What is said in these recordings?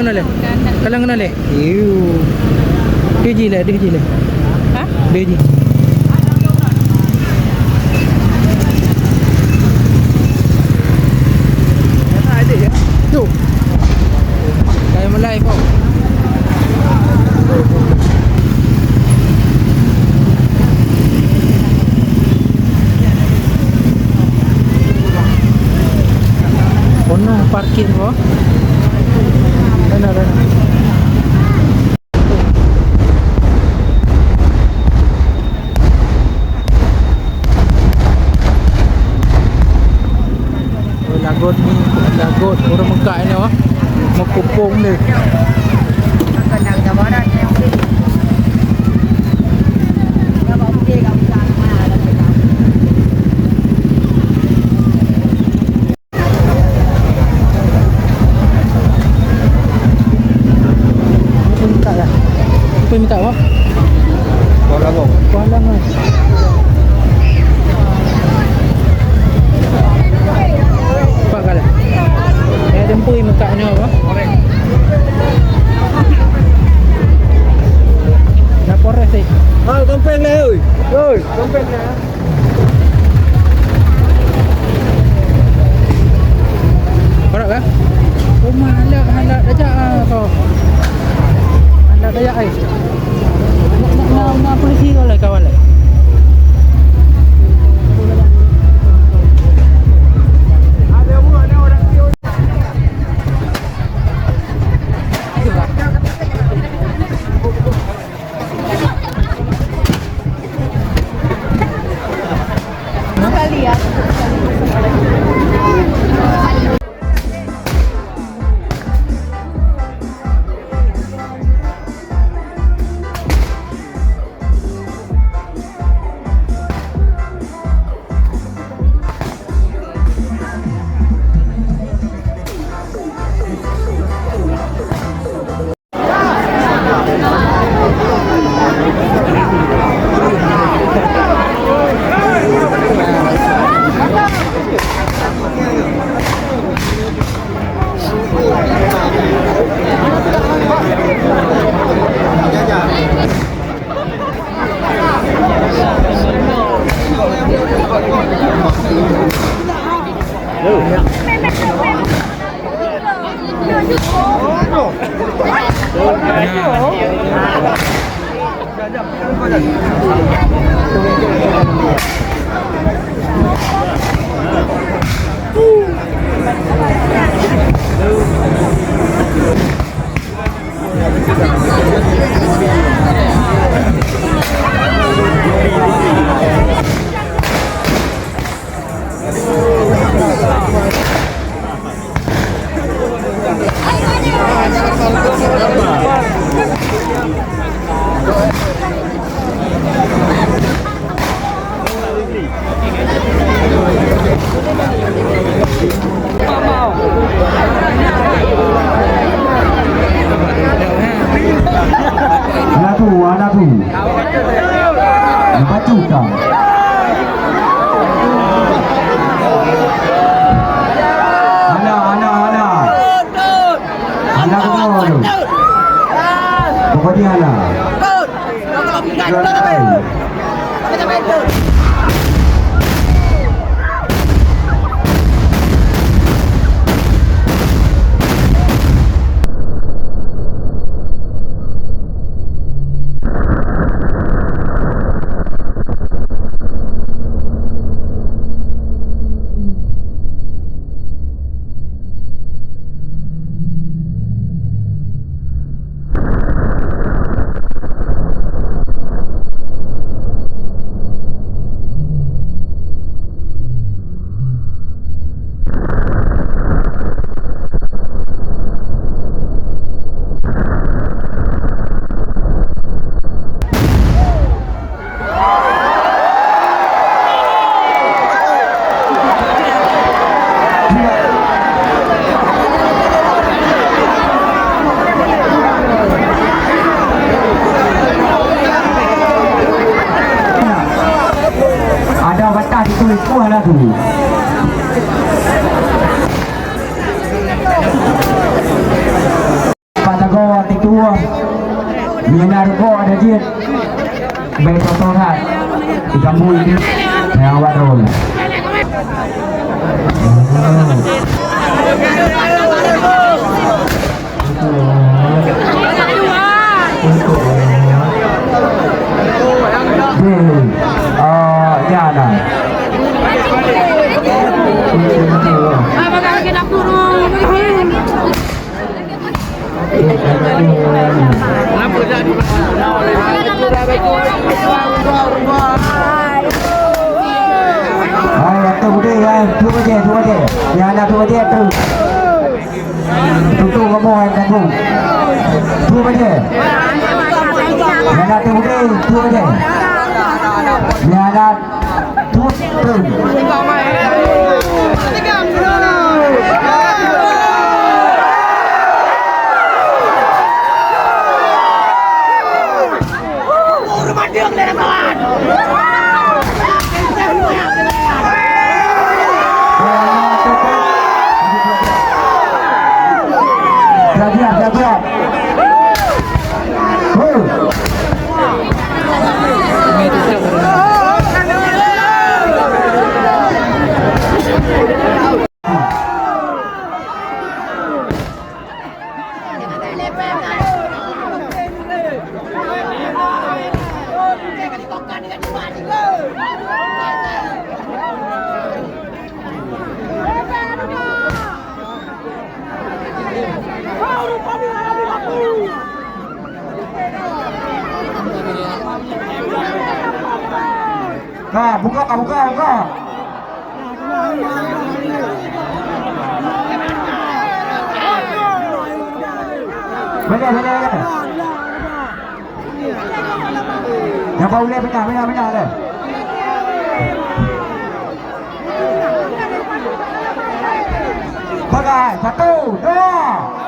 kenal. Kalian kenal? Iyo. Dia je. Ha? Dia je. Tu. Saya mulai kau. Penuh parkir kau. Benar. Lagot orang Mekah ni mau kupung ni. Kenang jawaran yang sini. Enggak mau pergi kamu sama ada kita. Minta lah. Apa minta apa? Kuala Lumpur. Pak kala. Yang tempui Mekahnya apa? Korek. Dah pores ni. Kompeng lah oi. Oi, kompeng dah. Korek ke? Oh malak dajak kau. Malak dajak ai. Nak polisi kau lah kawan lah. Anak tu 4 juta. Anak tu pokoknya anak Minar ko ada dia. Baik potongan. Ikan bui ini. Yang awak roll. Jana. Tu dia ya, tu aja. Yang ada tu aja tu. Tu kamu yang tu. Tu aja. Yang ada tu aja. Yang ada tu. Siap. Nah, buka. Benar. Yang bau le benar le. Bagai 1, 2.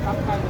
Baik.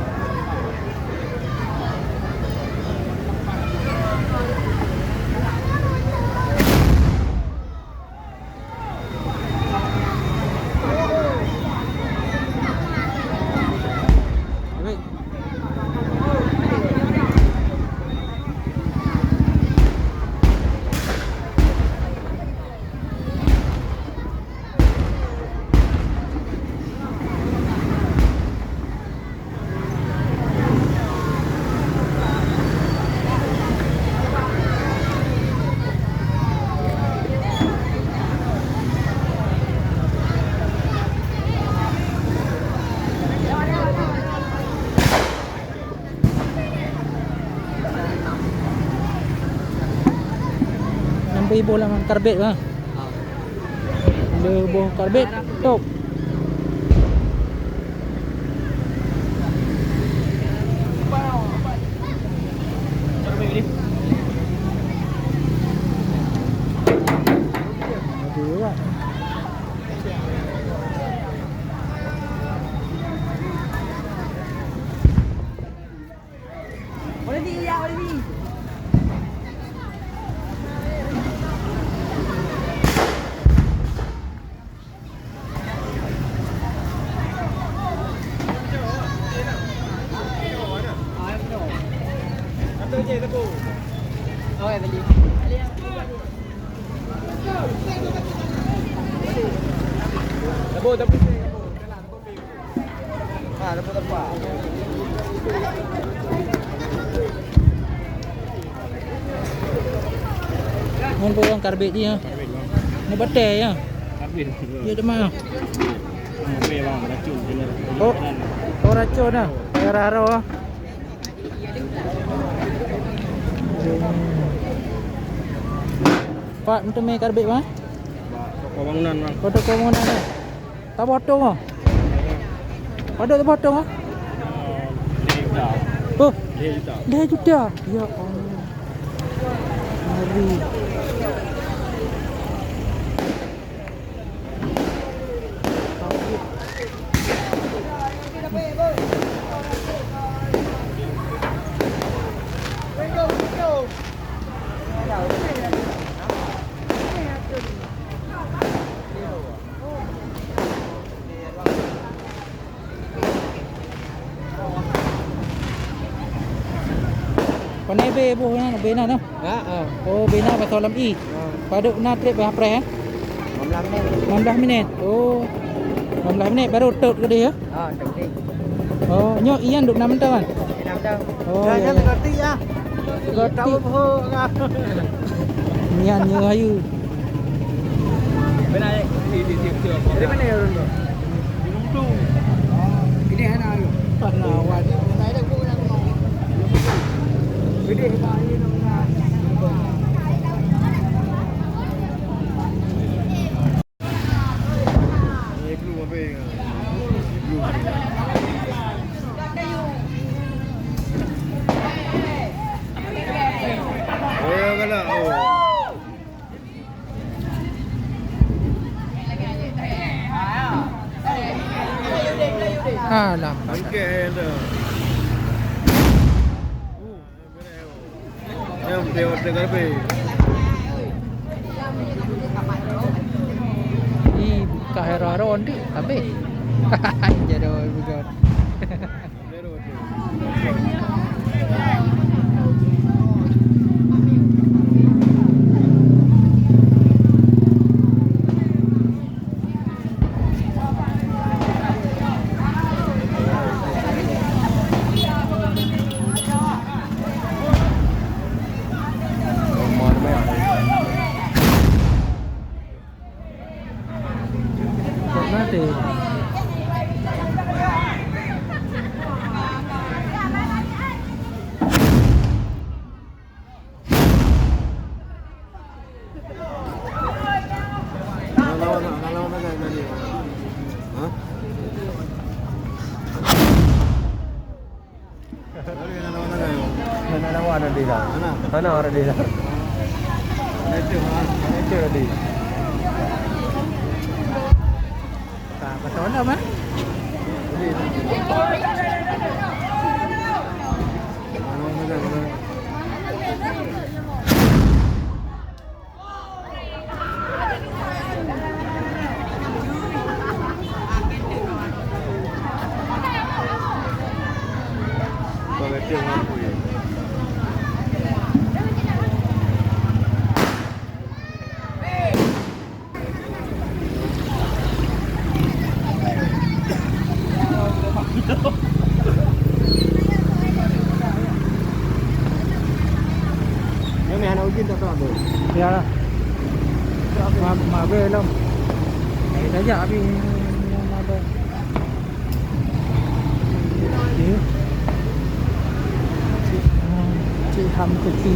Ibu lang ang karbet ba? Lebo karbet top. Aduh, Pak. Boleh di ya, boleh di. Oh, ya beli. Dabo. Ah, dapat apa? Ngon po ang karbet dia. Nabate ya. Habis. Ya demam. Mobil bang, racun je. Oh. Oh racun dah. Raro ah. Pak, untuk me karbet bang? Toko bangunan bang. Foto komunan dah. Tak potong ah. Ada tak potong ah? Oh, dah juta. Ya Allah. Ngeri. Panai be buh na bena na. Ha, Oh bena pasal lam i. Paduk na trip berapa eh? 16 minit. Oh. 16 minit baru tut ke dia. Ah, cantik. Oh, nyok ian duk 6 tahun. 6 tahun. Oh. Jangan Ya. ngerti ya. Goti. Nian nya ayu. Benar di Dari mana ya orang tu? Ini anak lu. Panawan. Gede kali nama. Blue apa yang? Blue. Oh, kena. Oh. Alam. Bangke ada. Yang dia dengar be. Ih, buka hero-hero ndi habis. Jadi bukan. Nanti. Mana orang dia? Itu tadi. Tak betul dah mah. kecil mampu ya. Yung may anak ujin tak tahu. Ya lah. Mà về lắm. Đấy đã dạ bị mà về. Chị thăm cực kỳ.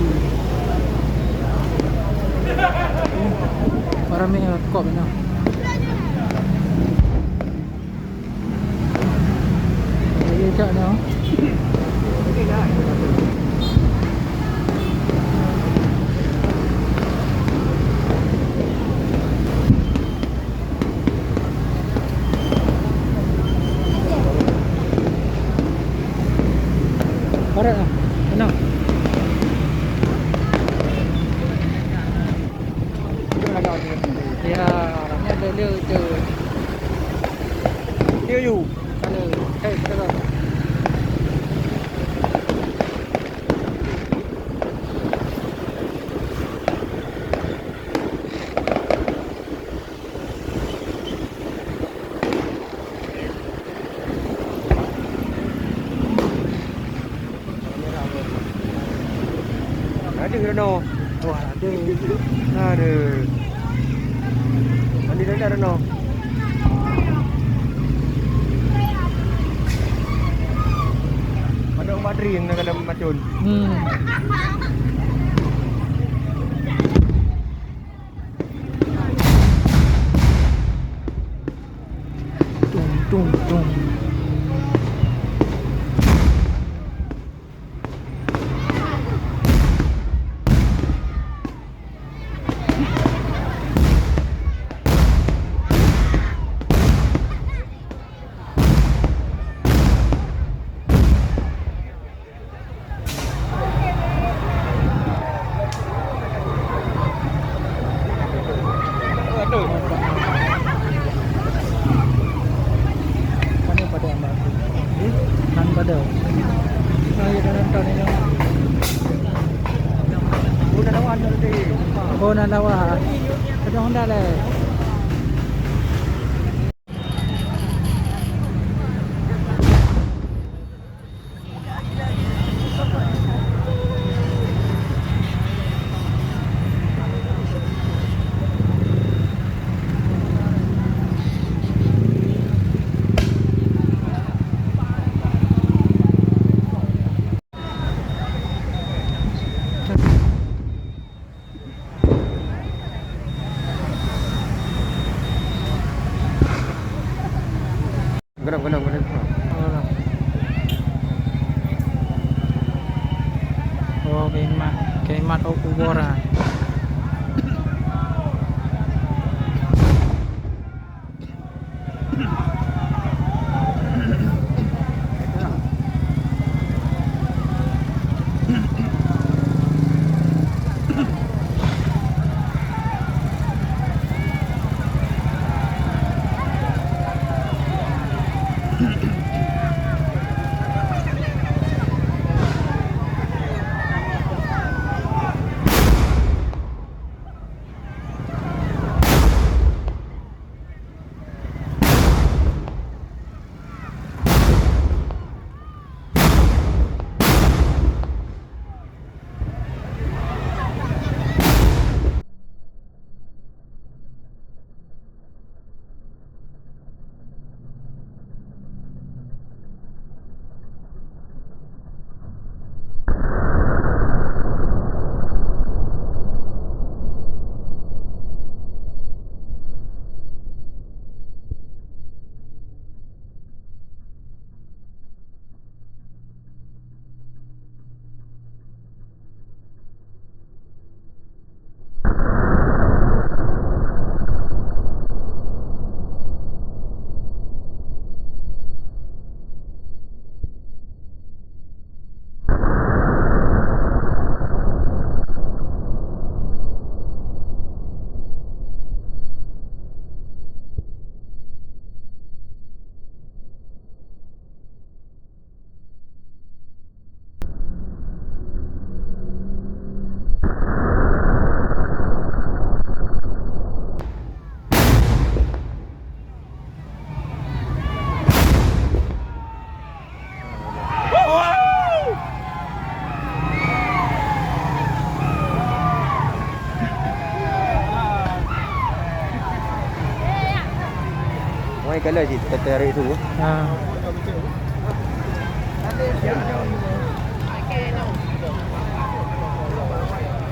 Marami kok benar. Ini cak no. Barat lah. Tenang. Ya, orangnya beli je. Dia you. Ada, betul. Ada Reno. Wah, ada. Ada. Mandi dah Reno. Ada umat ring nak ada macun. Tung. Mana pada ambak? Nan pada. Ayo dalam tahun ini. Udah lawan tadi. Oh, nan lawa. Ada Honda le. Genap. Oh, kemat Ubora. cái lời thì tè rị thủ. À.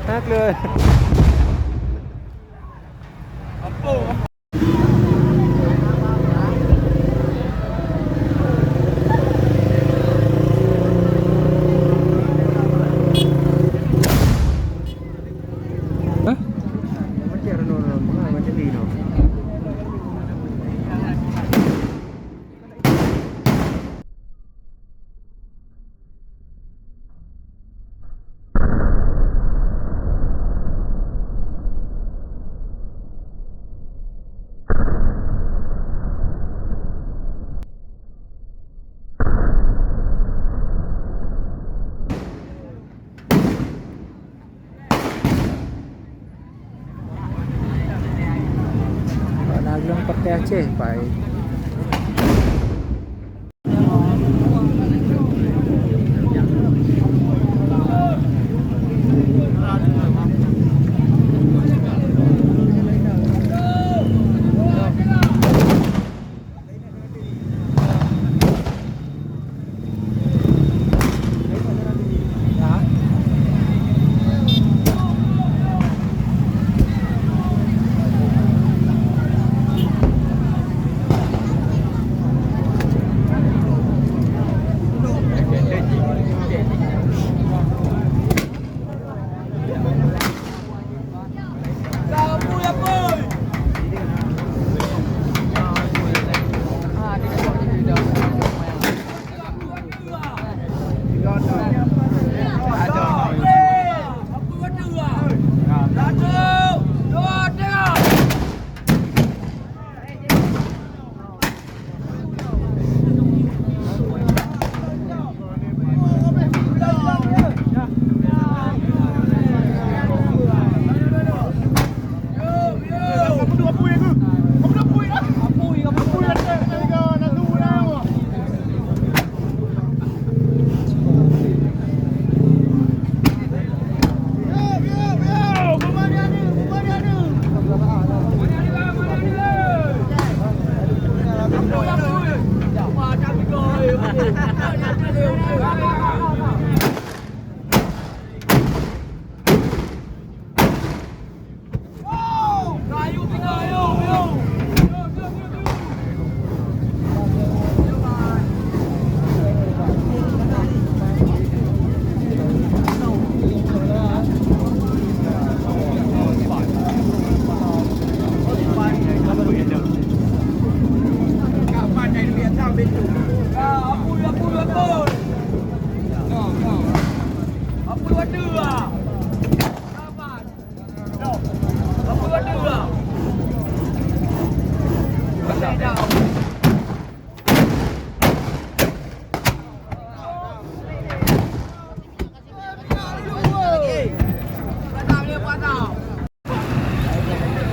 Hát luôn. Hah? Macam mana macam ni no. Naglang pakai Aceh, baik.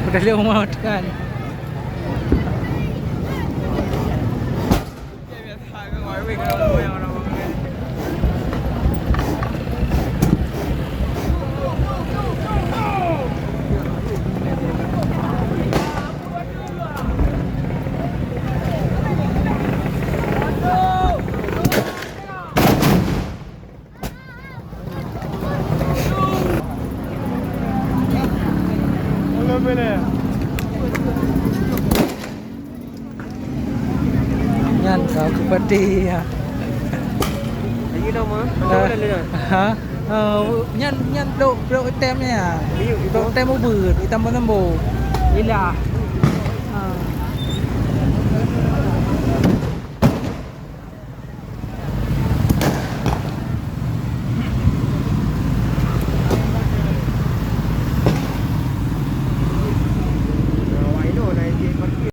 Udah lewat kan. Yan, kau kepada ya. Lagi nama? Mana lên Hả? Nhân nhân độ độ tem này à? Độ tem mô bự, độ tem mô năm bồ. Đây là